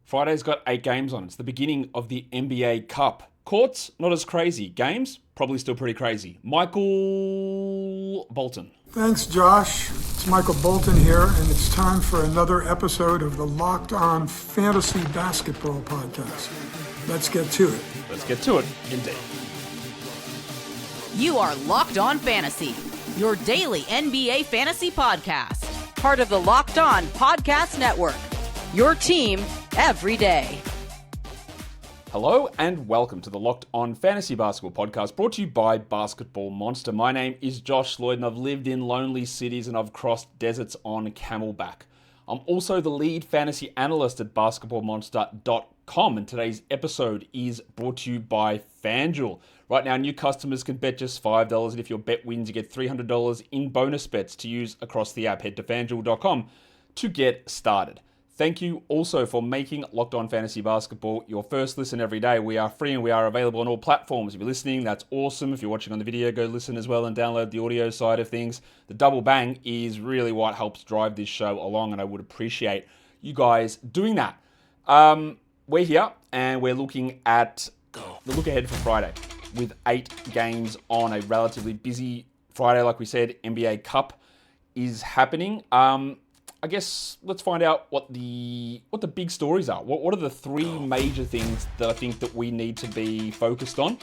Friday's got 8 games on. It's the beginning of the NBA Cup. Courts, not as crazy. Games, probably still pretty crazy. Michael Bolton. Thanks, Josh. It's Michael Bolton here, and it's time for another episode of the Locked On Fantasy Basketball Podcast. Let's get to it. Let's get to it, indeed. You are Locked On Fantasy, your daily NBA fantasy podcast. Part of the Locked On Podcast Network, your team every day. Hello and welcome to the Locked On Fantasy Basketball Podcast, brought to you by Basketball Monster. My name is Josh Lloyd and I've lived in lonely cities and I've crossed deserts on camelback. I'm also the lead fantasy analyst at basketballmonster.com, and today's episode is brought to you by FanDuel. Right now, new customers can bet just $5, and if your bet wins, you get $300 in bonus bets to use across the app. Head to FanDuel.com to get started. Thank you also for making Locked On Fantasy Basketball your first listen every day. We are free and we are available on all platforms. If you're listening, that's awesome. If you're watching on the video, go listen as well and download the audio side of things. The double bang is really what helps drive this show along, and I would appreciate you guys doing that. We're here and we're looking at the look ahead for Friday with 8 games on a relatively busy Friday. Like we said, NBA Cup is happening. I guess let's find out what the big stories are. What are the 3 major things that I think that we need to be focused on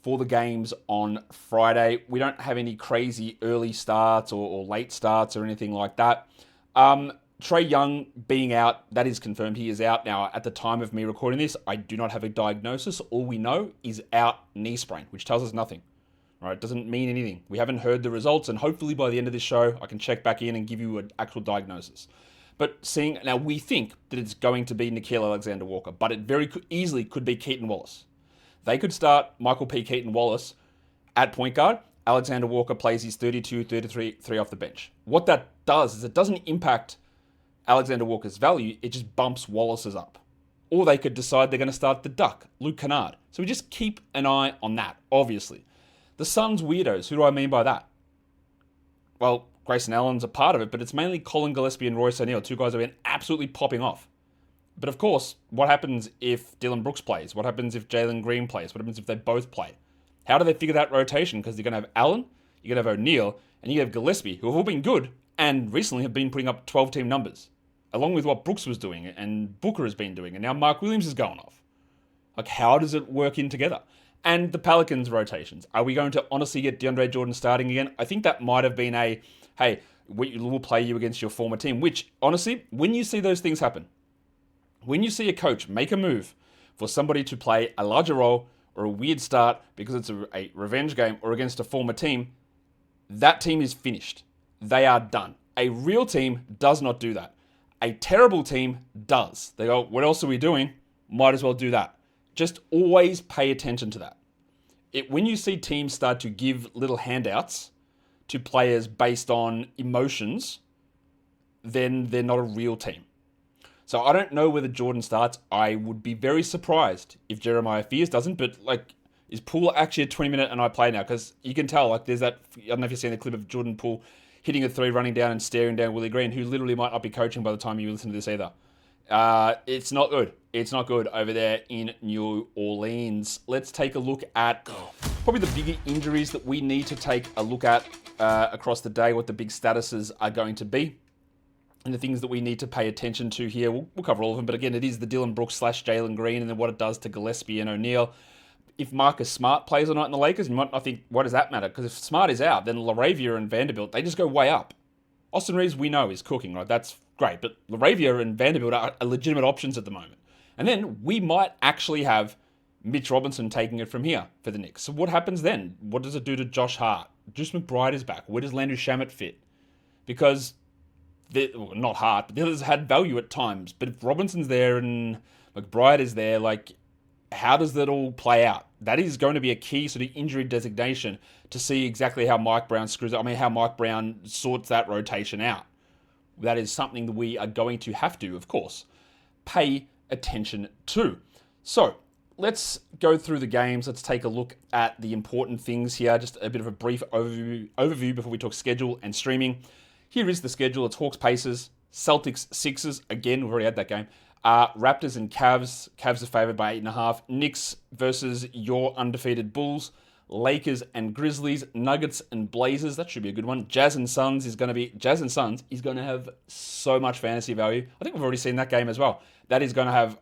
for the games on Friday? We don't have any crazy early starts or late starts or anything like that. Trae Young being out, that is confirmed. He is out now. At the time of me recording this, I do not have a diagnosis. All we know is out knee sprain, which tells us nothing. Right, it doesn't mean anything. We haven't heard the results, and hopefully by the end of this show, I can check back in and give you an actual diagnosis. But now we think that it's going to be Nickeil Alexander-Walker, but it very easily could be Keaton Wallace. They could start Michael P. Keaton Wallace at point guard. Alexander-Walker plays his 32-33 off the bench. What that does is it doesn't impact Alexander-Walker's value, it just bumps Wallace's up. Or they could decide they're going to start the Duck, Luke Kennard. So we just keep an eye on that, obviously. The Suns weirdos, who do I mean by that? Well, Grayson Allen's a part of it, but it's mainly Collin Gillespie and Royce O'Neal, 2 guys who have been absolutely popping off. But of course, what happens if Dillon Brooks plays? What happens if Jalen Green plays? What happens if they both play? How do they figure that rotation? Because you're going to have Allen, you're going to have O'Neal, and you have Gillespie, who have all been good and recently have been putting up 12-team numbers, along with what Brooks was doing and Booker has been doing, and now Mark Williams is going off. Like, how does it work in together? And the Pelicans rotations. Are we going to honestly get DeAndre Jordan starting again? I think that might have been hey, we'll play you against your former team, which, honestly, when you see those things happen, when you see a coach make a move for somebody to play a larger role or a weird start because it's a revenge game or against a former team, that team is finished. They are done. A real team does not do that. A terrible team does. They go, what else are we doing? Might as well do that. Just always pay attention to that. When you see teams start to give little handouts to players based on emotions, then they're not a real team. So I don't know whether Jordan starts. I would be very surprised if Jeremiah Fears doesn't, but is Poole actually a 20-minute and I play now? Because you can tell, there's that, I don't know if you've seen the clip of Jordan Poole hitting a 3, running down and staring down Willie Green, who literally might not be coaching by the time you listen to this either. It's not good. It's not good over there in New Orleans. Let's take a look at probably the bigger injuries that we need to take a look at across the day, what the big statuses are going to be, and the things that we need to pay attention to here. We'll cover all of them, but again, it is the Dillon Brooks / Jalen Green and then what it does to Gillespie and O'Neal. If Marcus Smart plays or not in the Lakers, you might not think, what does that matter? Because if Smart is out, then LaRavia and Vanderbilt, they just go way up. Austin Reeves, we know, is cooking, right? That's great. But LaRavia and Vanderbilt are legitimate options at the moment. And then we might actually have Mitch Robinson taking it from here for the Knicks. So what happens then? What does it do to Josh Hart? Juice McBride is back. Where does Landry Shamet fit? Because, not Hart, but the others had value at times. But if Robinson's there and McBride is there, how does that all play out? That is going to be a key sort of injury designation to see exactly how Mike Brown how Mike Brown sorts that rotation out. That is something that we are going to have to, of course, pay attention to. So let's go through the games. Let's take a look at the important things here. Just a bit of a brief overview before we talk schedule and streaming. Here is the schedule. It's Hawks Pacers, Celtics, Sixers, again, we've already had that game. Raptors and Cavs. Cavs are favored by 8.5. Knicks versus your undefeated Bulls. Lakers and Grizzlies. Nuggets and Blazers. That should be a good one. Jazz and Suns is going to have so much fantasy value. I think we've already seen that game as well. That is going to have,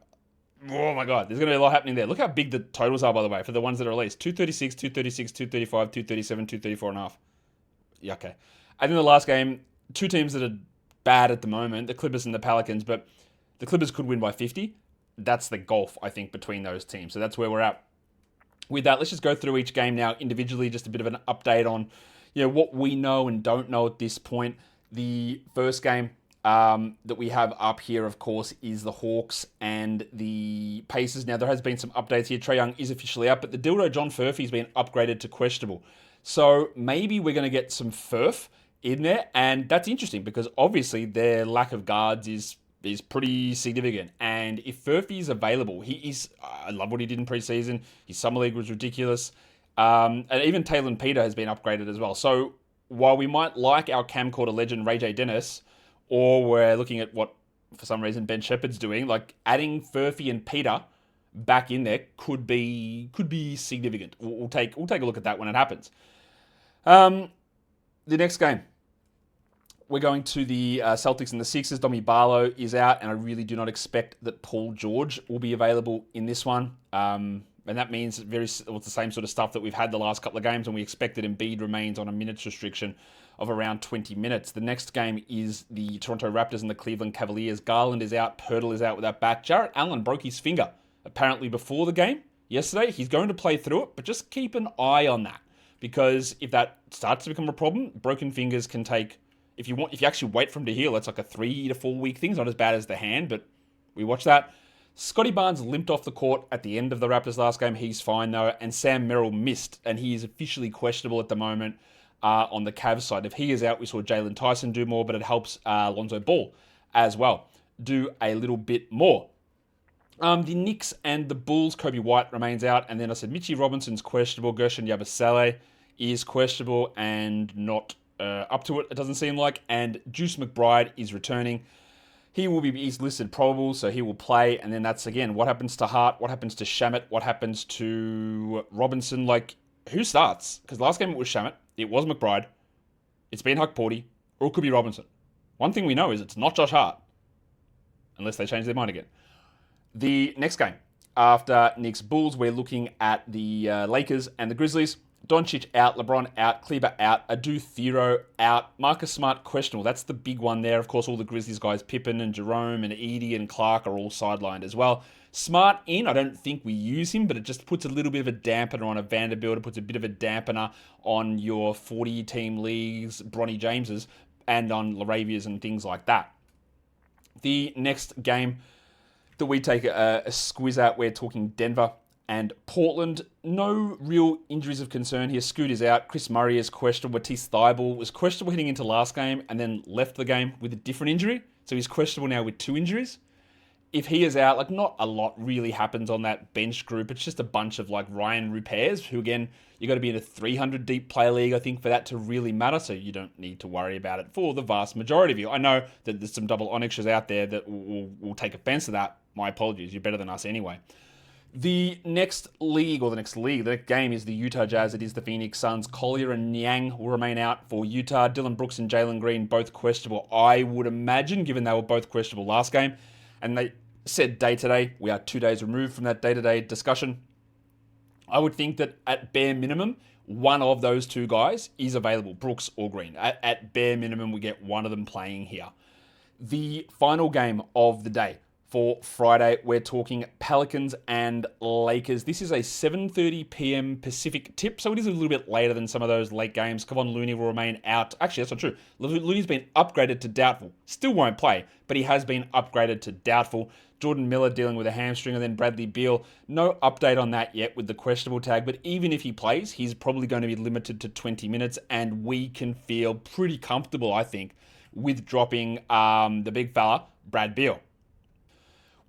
oh my God, there's going to be a lot happening there. Look how big the totals are, by the way, for the ones that are released. 236, 236, 235, 237, 234.5. Yeah, okay. And then the last game, two teams that are bad at the moment, the Clippers and the Pelicans, but the Clippers could win by 50. That's the gulf, I think, between those teams. So that's where we're at. With that, let's just go through each game now individually, just a bit of an update on what we know and don't know at this point. The first game that we have up here, of course, is the Hawks and the Pacers. Now, there has been some updates here. Trae Young is officially up, but the dildo John Furphy has been upgraded to questionable. So maybe we're going to get some Furf in there, and that's interesting because obviously their lack of guards is pretty significant. And if Furphy is available, I love what he did in preseason. His summer league was ridiculous. And even Taylor Peter has been upgraded as well. So while we might like our camcorder legend Ray J. Dennis, or we're looking at what, for some reason, Ben Shepherd's doing, like adding Furphy and Peter back in there could be significant. We'll take a look at that when it happens. The next game, we're going to the Celtics and the Sixers. Domi Barlow is out, and I really do not expect that Paul George will be available in this one. And that means it's the same sort of stuff that we've had the last couple of games, and we expect that Embiid remains on a minutes restriction of around 20 minutes. The next game is the Toronto Raptors and the Cleveland Cavaliers. Garland is out. Pirtle is out with that back. Jarrett Allen broke his finger, apparently before the game yesterday. He's going to play through it, but just keep an eye on that, because if that starts to become a problem, broken fingers can take... If you actually wait for him to heal, it's like a 3 to 4 week thing. It's not as bad as the hand, but we watch that. Scotty Barnes limped off the court at the end of the Raptors last game. He's fine, though. And Sam Merrill missed, and he is officially questionable at the moment on the Cavs side. If he is out, we saw Jalen Tyson do more, but it helps Lonzo Ball as well do a little bit more. The Knicks and the Bulls, Kobe White remains out. And then I said Mitchie Robinson's questionable. Gershon Yabusele is questionable and not up to it doesn't seem like. And Juice McBride is returning. He's listed probable, so he will play. And then that's, again, what happens to Hart? What happens to Shamet? What happens to Robinson? Like, who starts? Because last game it was Shamet. It was McBride. It's been Huck Porty. Or it could be Robinson. One thing we know is it's not Josh Hart. Unless they change their mind again. The next game, after Knicks Bulls, we're looking at the Lakers and the Grizzlies. Doncic out, LeBron out, Kleber out, Adu Thero out, Marcus Smart questionable. That's the big one there. Of course, all the Grizzlies guys, Pippen and Jerome and Edie and Clark are all sidelined as well. Smart in, I don't think we use him, but it just puts a little bit of a dampener on a Vanderbilt. It puts a bit of a dampener on your 40-team leagues, Bronny Jameses, and on Laravias and things like that. The next game that we take a squiz at, we're talking Denver and Portland. No real injuries of concern here. Scoot is out. Chris Murray is questionable. Matisse Thybulle was questionable heading into last game and then left the game with a different injury. So he's questionable now with 2 injuries. If he is out, like, not a lot really happens on that bench group. It's just a bunch of, like, Ryan Repairs, who, again, you got to be in a 300 deep player league, I think, for that to really matter. So you don't need to worry about it for the vast majority of you. I know that there's some double Onyxers out there that will take offense to that. My apologies. You're better than us anyway. The next game is the Utah Jazz. It is the Phoenix Suns. Collier and Niang will remain out for Utah. Dylan Brooks and Jalen Green, both questionable, I would imagine, given they were both questionable last game. And they said day-to-day. We are 2 days removed from that day-to-day discussion. I would think that at bare minimum, one of those two guys is available, Brooks or Green. At bare minimum, we get one of them playing here. The final game of the day. For Friday, we're talking Pelicans and Lakers. This is a 7:30 p.m. Pacific tip, so it is a little bit later than some of those late games. Kevon Looney will remain out. Actually, that's not true. Looney's been upgraded to doubtful. Still won't play, but he has been upgraded to doubtful. Jordan Miller dealing with a hamstring, and then Bradley Beal. No update on that yet with the questionable tag, but even if he plays, he's probably going to be limited to 20 minutes, and we can feel pretty comfortable, I think, with dropping the big fella, Brad Beal.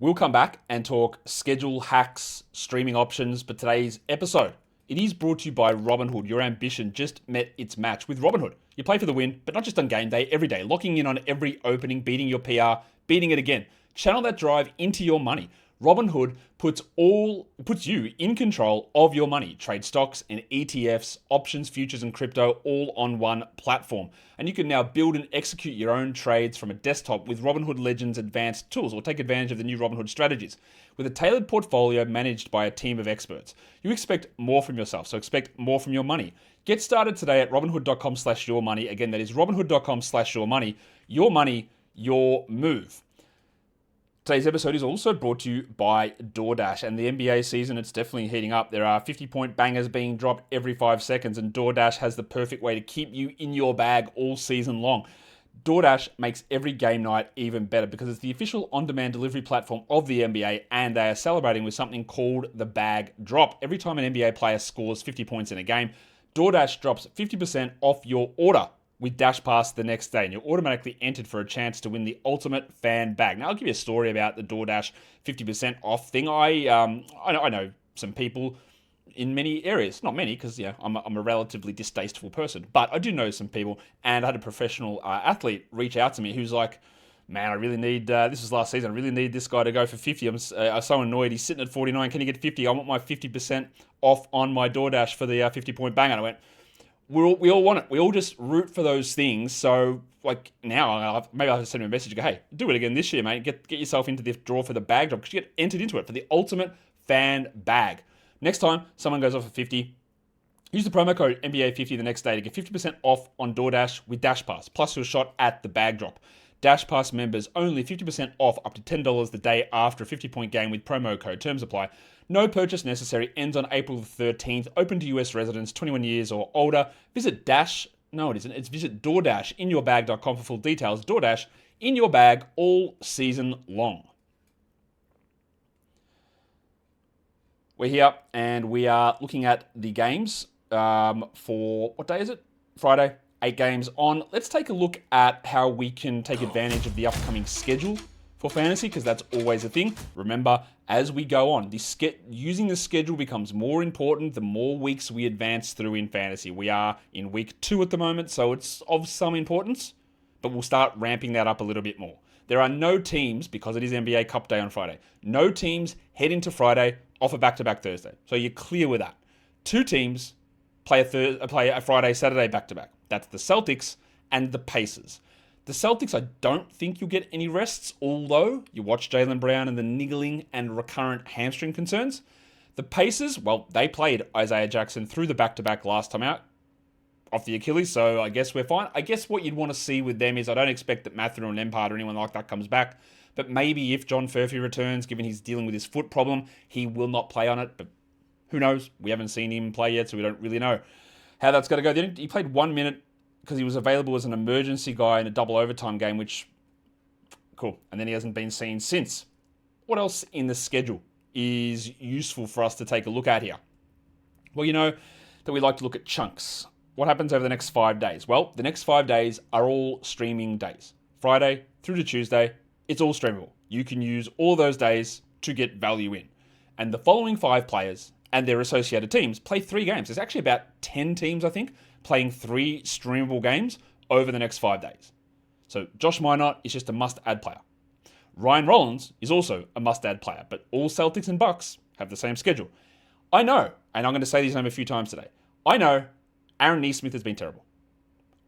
We'll come back and talk schedule hacks, streaming options, but today's episode It is brought to you by Robinhood. Your ambition just met its match with Robinhood. You play for the win, but not just on game day, every day, locking in on every opening, beating your PR, beating it again. Channel that drive into your money. Robinhood puts you in control of your money. Trade stocks and ETFs, options, futures, and crypto all on one platform. And you can now build and execute your own trades from a desktop with Robinhood Legends advanced tools, or take advantage of the new Robinhood strategies. With a tailored portfolio managed by a team of experts, you expect more from yourself, so expect more from your money. Get started today at robinhood.com/yourmoney. Again, that is robinhood.com/yourmoney. Your money, your move. Today's episode is also brought to you by DoorDash, and the NBA season, it's definitely heating up. There are 50-point bangers being dropped every 5 seconds, and DoorDash has the perfect way to keep you in your bag all season long. DoorDash makes every game night even better because it's the official on-demand delivery platform of the NBA, and they are celebrating with something called the Bag Drop. Every time an NBA player scores 50 points in a game, DoorDash drops 50% off your order with Dash Pass the next day, and you're automatically entered for a chance to win the ultimate fan bag. Now, I'll give you a story about the DoorDash 50% off thing. I know some people in many areas, not many, because I'm a relatively distasteful person, but I do know some people, and I had a professional athlete reach out to me who's like, man, I really need, this was last season, I really need this guy to go for 50. I'm so annoyed, he's sitting at 49, can he get 50? I want my 50% off on my DoorDash for the 50-point bang. And I went, we all want it. We all just root for those things. So, like, now, maybe I'll just send him a message and go, hey, do it again this year, mate. Get yourself into the draw for the bag drop, because you get entered into it for the ultimate fan bag. Next time someone goes off for 50, use the promo code NBA50 the next day to get 50% off on DoorDash with Dash Pass, plus your shot at the bag drop. Dash Pass members only 50% off up to $10 the day after a 50-point game with promo code. Terms apply. No purchase necessary. Ends on April the 13th. Open to US residents 21 years or older. Visit visit DoorDashinYourBag.com for full details. DoorDash in your bag all season long. We're here and we are looking at the games for, what day is it? Friday. 8 games on. Let's take a look at how we can take advantage of the upcoming schedule for fantasy, because that's always a thing. Remember, as we go on, using the schedule becomes more important the more weeks we advance through in fantasy. We are in week 2 at the moment, so it's of some importance, but we'll start ramping that up a little bit more. There are no teams, because it is NBA Cup Day on Friday, no teams head into Friday off a back-to-back Thursday. So you're clear with that. 2 teams play a Friday, Saturday back-to-back. That's the Celtics and the Pacers. The Celtics, I don't think you'll get any rests, although you watch Jaylen Brown and the niggling and recurrent hamstring concerns. The Pacers, well, they played Isaiah Jackson through the back-to-back last time out off the Achilles, so I guess we're fine. I guess what you'd want to see with them is, I don't expect that Mathurin or Nembhard or anyone like that comes back, but maybe if John Furphy returns, given he's dealing with his foot problem, he will not play on it, but who knows? We haven't seen him play yet, so we don't really know how that's going to go. He played 1 minute because he was available as an emergency guy in a double overtime game, which, cool. And then he hasn't been seen since. What else in the schedule is useful for us to take a look at here? Well, you know that we like to look at chunks. What happens over the next 5 days? Well, the next 5 days are all streaming days. Friday through to Tuesday, it's all streamable. You can use all those days to get value in. And the following 5 players and their associated teams play 3 games. There's actually about 10 teams, I think, playing 3 streamable games over the next 5 days. So Josh Minot is just a must-add player. Ryan Rollins is also a must-add player, but all Celtics and Bucks have the same schedule. I know, and I'm going to say these names a few times today, I know Aaron Nesmith has been terrible.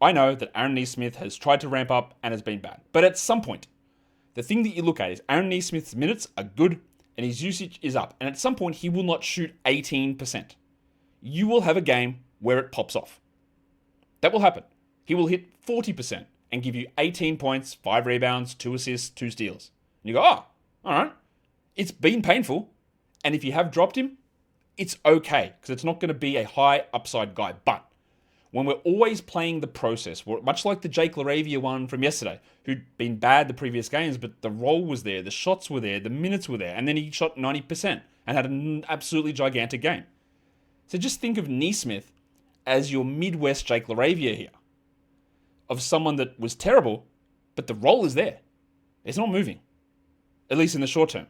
I know that Aaron Nesmith has tried to ramp up and has been bad. But at some point, the thing that you look at is Aaron Nesmith's minutes are good and his usage is up. And at some point, he will not shoot 18%. You will have a game where it pops off. That will happen. He will hit 40% and give you 18 points, 5 rebounds, 2 assists, 2 steals. And you go, oh, all right. It's been painful. And if you have dropped him, it's okay, because it's not going to be a high upside guy. But when we're always playing the process, much like the Jake LaRavia one from yesterday, who'd been bad the previous games, but the role was there, the shots were there, the minutes were there, and then he shot 90% and had an absolutely gigantic game. So just think of Nesmith as your Midwest Jake LaRavia here, of someone that was terrible, but the role is there. It's not moving, at least in the short term.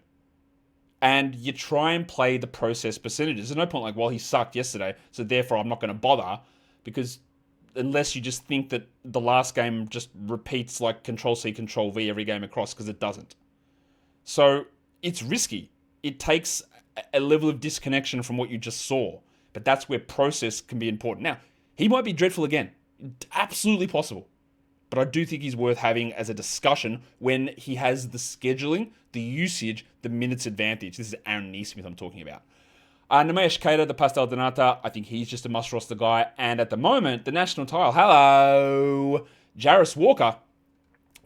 and you try and play the process percentages. There's no point like, well, he sucked yesterday, so therefore I'm not going to bother, because unless you just think that the last game just repeats like Control-C, Control-V every game across, because it doesn't. So it's risky. It takes a level of disconnection from what you just saw, but that's where process can be important. Now, he might be dreadful again. Absolutely possible. But I do think he's worth having as a discussion when he has the scheduling, the usage, the minutes advantage. This is Aaron Nesmith I'm talking about. Nemesh Keita, the Pastel Donata, I think he's just a must-roster guy. And at the moment, the national title, hello, Jarace Walker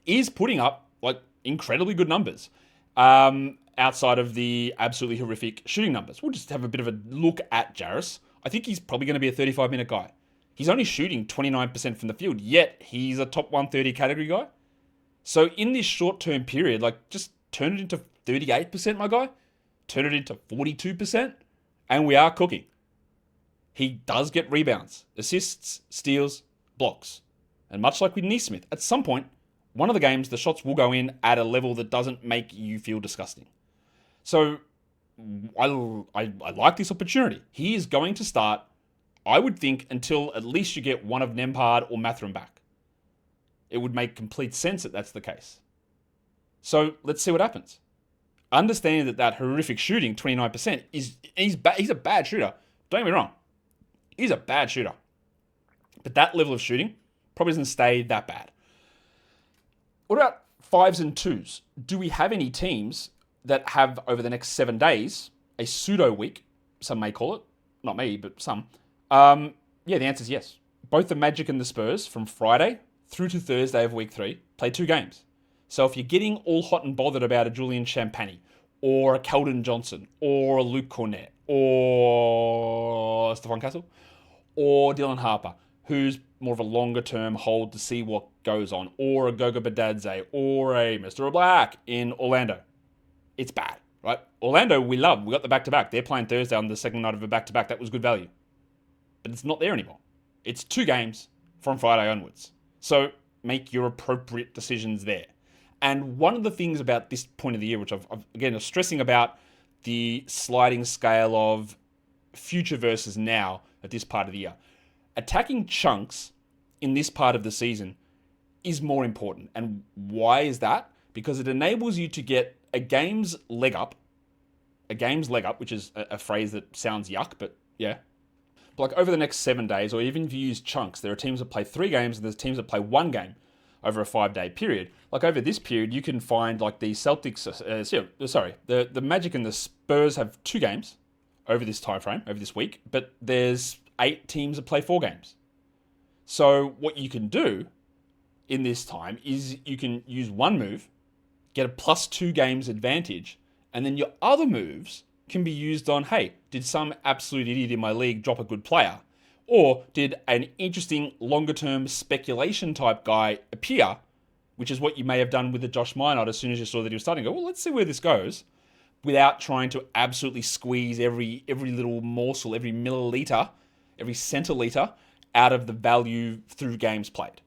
is putting up like incredibly good numbers outside of the absolutely horrific shooting numbers. We'll just have a bit of a look at Jarace. I think he's probably going to be a 35-minute guy. He's only shooting 29% from the field, yet he's a top 130 category guy. So in this short-term period, like just turn it into 38%, my guy. Turn it into 42%, and we are cooking. He does get rebounds, assists, steals, blocks. And much like with Nesmith, at some point, one of the games, the shots will go in at a level that doesn't make you feel disgusting. So I like this opportunity. He is going to start, I would think, until at least you get one of Nembhard or Mathurin back. It would make complete sense that that's the case. So let's see what happens. Understanding that horrific shooting, 29%, he's a bad shooter. Don't get me wrong. He's a bad shooter. But that level of shooting probably doesn't stay that bad. What about 5s and 2s? Do we have any teams that have, over the next 7 days, a pseudo week, some may call it, not me, but some? Yeah, the answer is yes. Both the Magic and the Spurs, from Friday through to Thursday of week 3, play 2 games. So if you're getting all hot and bothered about a Julian Champagny, or a Keldon Johnson, or a Luke Cornett, or Stephon Castle, or Dylan Harper, who's more of a longer-term hold to see what goes on, or a Goga Badadze, or a Mr. Black in Orlando, it's bad, right? Orlando, we love. We got the back-to-back. They're playing Thursday on the second night of a back-to-back. That was good value. But it's not there anymore. It's 2 games from Friday onwards. So make your appropriate decisions there. And one of the things about this point of the year, which I've again, stressing about the sliding scale of future versus now at this part of the year, attacking chunks in this part of the season is more important. And why is that? Because it enables you to get a game's leg up, which is a phrase that sounds yuck, but yeah. But like over the next 7 days, or even if you use chunks, there are teams that play 3 games and there's teams that play 1 game over a 5-day period. Like over this period, you can find like the Celtics, the Magic and the Spurs have 2 games over this time frame, over this week, but there's 8 teams that play 4 games. So what you can do in this time is you can use one move, get a +2 games advantage, and then your other moves can be used on, hey, did some absolute idiot in my league drop a good player? Or did an interesting longer-term speculation type guy appear, which is what you may have done with the Josh Minot as soon as you saw that he was starting to go, well, let's see where this goes, without trying to absolutely squeeze every little morsel, every milliliter, every centiliter out of the value through games played.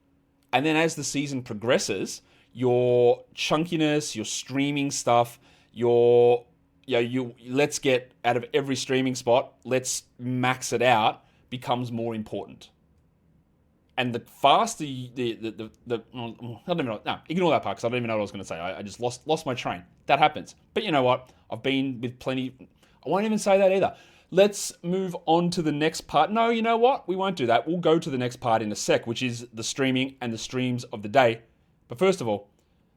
And then as the season progresses, your chunkiness, your streaming stuff, let's get out of every streaming spot, let's max it out, becomes more important. And the faster ignore that part because I don't even know what I was going to say. I just lost my train. That happens. But you know what? I've been with plenty. I won't even say that either. Let's move on to the next part. No, you know what? We won't do that. We'll go to the next part in a sec, which is the streaming and the streams of the day. But first of all,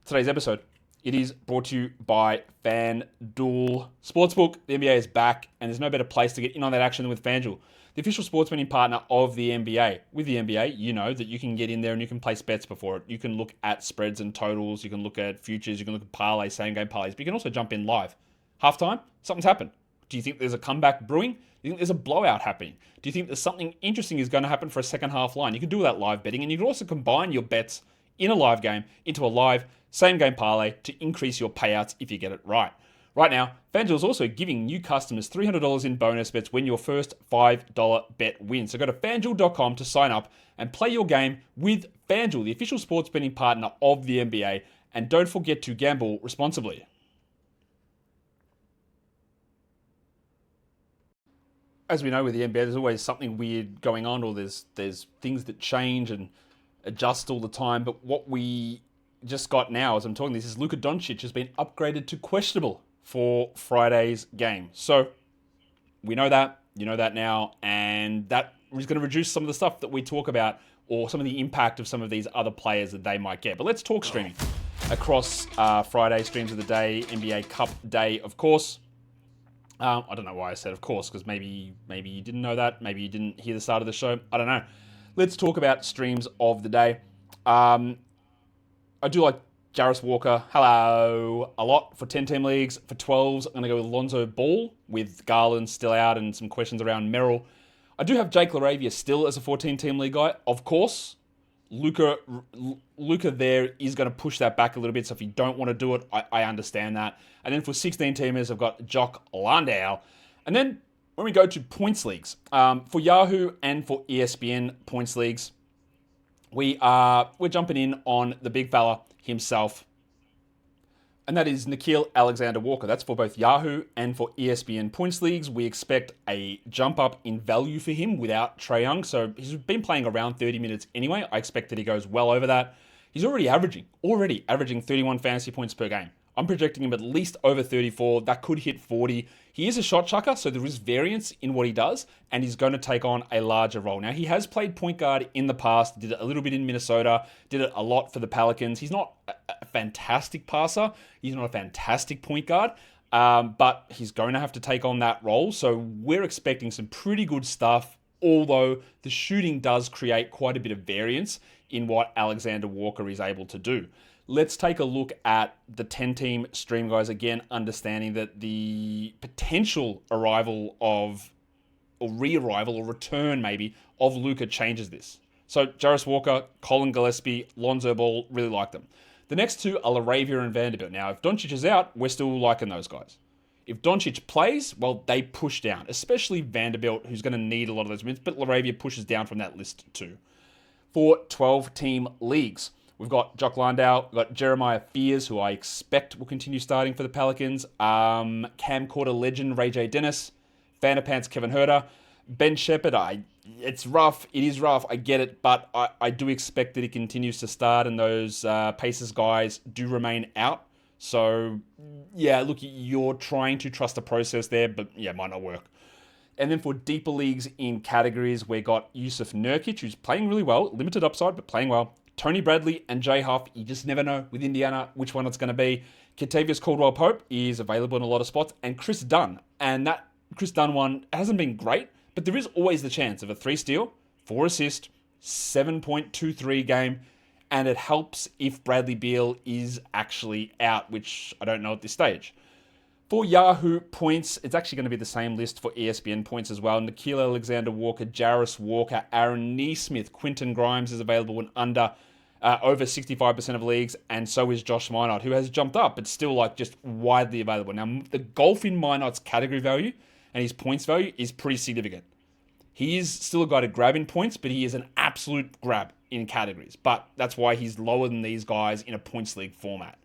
today's episode, it is brought to you by FanDuel Sportsbook. The NBA is back, and there's no better place to get in on that action than with FanDuel, the official sports betting partner of the NBA. With the NBA, you know that you can get in there and you can place bets before it. You can look at spreads and totals. You can look at futures. You can look at parlays, same-game parlays. But you can also jump in live. Halftime, something's happened. Do you think there's a comeback brewing? Do you think there's a blowout happening? Do you think there's something interesting is going to happen for a second half line? You can do that live betting, and you can also combine your bets in a live game into a live same-game parlay to increase your payouts if you get it right. Right now, FanDuel is also giving new customers $300 in bonus bets when your first $5 bet wins. So go to FanDuel.com to sign up and play your game with FanDuel, the official sports betting partner of the NBA. And don't forget to gamble responsibly. as we know with the NBA, there's always something weird going on, or there's things that change and adjust all the time. But what we just got now, as I'm talking this, is Luka Doncic has been upgraded to questionable for Friday's game. So we know that, you know that now, and that is going to reduce some of the stuff that we talk about, or some of the impact of some of these other players that they might get. But let's talk streaming across Friday, streams of the day, NBA Cup day, of course. I don't know why I said of course, because maybe you didn't know that. Maybe you didn't hear the start of the show. I don't know. Let's talk about streams of the day. I do like Jarace Walker, hello, a lot for 10-team leagues. For 12s, I'm going to go with Lonzo Ball, with Garland still out and some questions around Merrill. I do have Jake LaRavia still as a 14-team league guy. Of course, Luka there is going to push that back a little bit, so if you don't want to do it, I understand that. And then for 16-teamers, I've got Jock Landale. And then when we go to points leagues, for Yahoo and for ESPN points leagues, we're jumping in on the big fella himself, and that is Nickeil Alexander-Walker. That's for both Yahoo and for ESPN points leagues. We expect a jump up in value for him without Trae Young. So he's been playing around 30 minutes anyway. I expect that he goes well over that. He's already averaging 31 fantasy points per game. I'm projecting him at least over 34. That could hit 40. He is a shot chucker, so there is variance in what he does, and he's going to take on a larger role. Now, he has played point guard in the past, did it a little bit in Minnesota, did it a lot for the Pelicans. He's not a fantastic passer. He's not a fantastic point guard, but he's going to have to take on that role. So we're expecting some pretty good stuff, although the shooting does create quite a bit of variance in what Alexander Walker is able to do. Let's take a look at the 10-team stream, guys. Again, understanding that the potential arrival of, or re-arrival, or return maybe, of Luka changes this. So, Jarace Walker, Collin Gillespie, Lonzo Ball, really like them. The next two are LaRavia and Vanderbilt. Now, if Doncic is out, we're still liking those guys. If Doncic plays, well, they push down, especially Vanderbilt, who's going to need a lot of those minutes, but LaRavia pushes down from that list too. For 12-team leagues, we've got Jock Landale, we've got Jeremiah Fears, who I expect will continue starting for the Pelicans, camcorder legend Ray J. Dennis, Vanderpants Kevin Huerter, Ben Shepherd. It's rough, it is rough, I get it, but I do expect that he continues to start, and those Pacers guys do remain out. So, yeah, look, you're trying to trust the process there, but yeah, it might not work. And then for deeper leagues in categories, we got Yusuf Nurkic, who's playing really well, limited upside, but playing well. Tony Bradley and Jay Huff, you just never know with Indiana which one it's going to be. Kentavious Caldwell-Pope is available in a lot of spots. And Chris Dunn. And that Chris Dunn one hasn't been great, but there is always the chance of a 3 steal, 4 assist, 7.23 game. And it helps if Bradley Beal is actually out, which I don't know at this stage. For Yahoo points, it's actually going to be the same list for ESPN points as well. Nickeil Alexander-Walker, Jarace Walker, Aaron Nesmith, Quentin Grimes is available in over 65% of leagues, and so is Josh Minot, who has jumped up, but still just widely available. Now, the golf in Minot's category value and his points value is pretty significant. He is still a guy to grab in points, but he is an absolute grab in categories. But that's why he's lower than these guys in a points league format.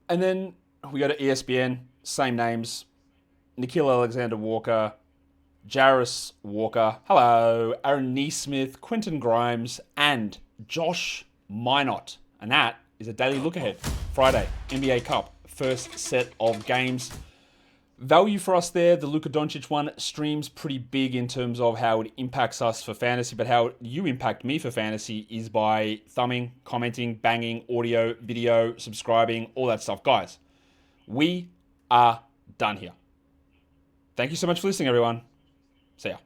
And then we go to ESPN, same names, Nickeil Alexander-Walker, Jarace Walker, hello, Aaron Nesmith, Quentin Grimes, and Josh Minot. And that is a daily look ahead. Friday, NBA Cup, first set of games. Value for us there, the Luka Doncic one streams pretty big in terms of how it impacts us for fantasy, but how you impact me for fantasy is by thumbing, commenting, banging, audio, video, subscribing, all that stuff. Guys, we are done here. Thank you so much for listening, everyone. See ya.